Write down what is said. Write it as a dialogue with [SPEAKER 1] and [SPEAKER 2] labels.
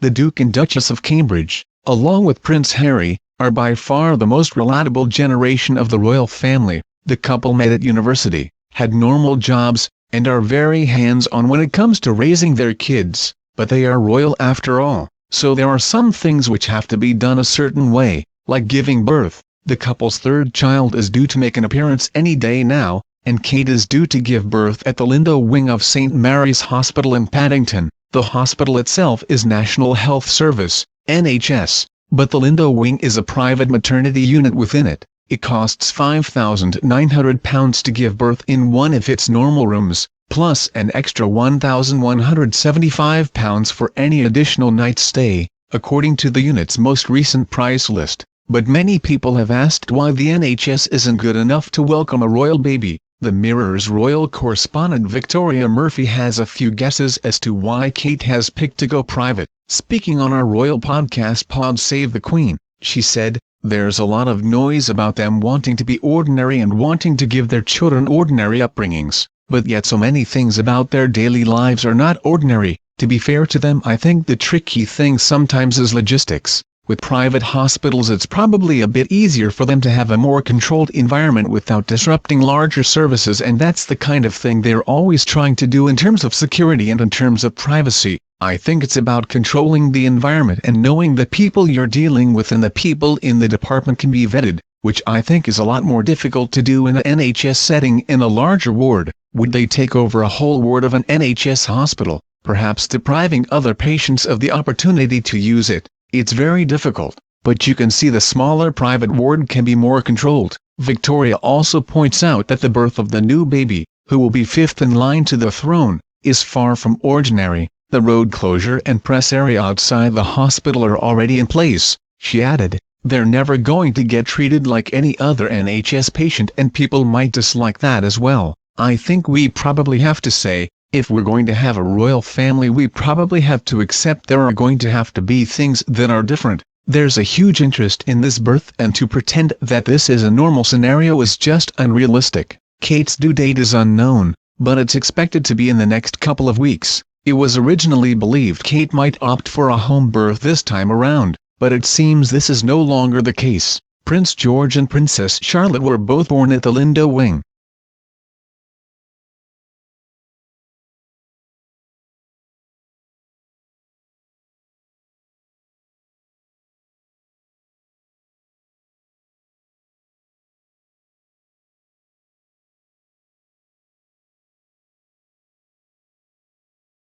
[SPEAKER 1] the Duke and Duchess of Cambridge, along with Prince Harry, are by far the most relatable generation of the royal family. The couple met at university, had normal jobs, and are very hands-on when it comes to raising their kids, but they are royal after all, so there are some things which have to be done a certain way, like giving birth. The couple's third child is due to make an appearance any day now, and Kate is due to give birth at the Lindo Wing of St Mary's Hospital in Paddington. The hospital itself is National Health Service, NHS, but the Lindo Wing is a private maternity unit within it. It costs £5,900 to give birth in one of its normal rooms, plus an extra £1,175 for any additional night stay, according to the unit's most recent price list. But many people have asked why the NHS isn't good enough to welcome a royal baby. The Mirror's royal correspondent Victoria Murphy has a few guesses as to why Kate has picked to go private. Speaking on our royal podcast Pod Save the Queen, she said, "There's a lot of noise about them wanting to be ordinary and wanting to give their children ordinary upbringings, but yet so many things about their daily lives are not ordinary. To be fair to them, I think the tricky thing sometimes is logistics. With private hospitals it's probably a bit easier for them to have a more controlled environment without disrupting larger services, and that's the kind of thing they're always trying to do in terms of security and in terms of privacy. I think it's about controlling the environment and knowing the people you're dealing with, and the people in the department can be vetted, which I think is a lot more difficult to do in an NHS setting in a larger ward. Would they take over a whole ward of an NHS hospital, perhaps depriving other patients of the opportunity to use it? It's very difficult, but you can see the smaller private ward can be more controlled." Victoria also points out that the birth of the new baby, who will be fifth in line to the throne, is far from ordinary. The road closure and press area outside the hospital are already in place. She added, "They're never going to get treated like any other NHS patient, and people might dislike that as well. I think we probably have to say, if we're going to have a royal family, we probably have to accept there are going to have to be things that are different. There's a huge interest in this birth, and to pretend that this is a normal scenario is just unrealistic." Kate's due date is unknown, but it's expected to be in the next couple of weeks. It was originally believed Kate might opt for a home birth this time around, but it seems this is no longer the case. Prince George and Princess Charlotte were both born at the Lindo Wing.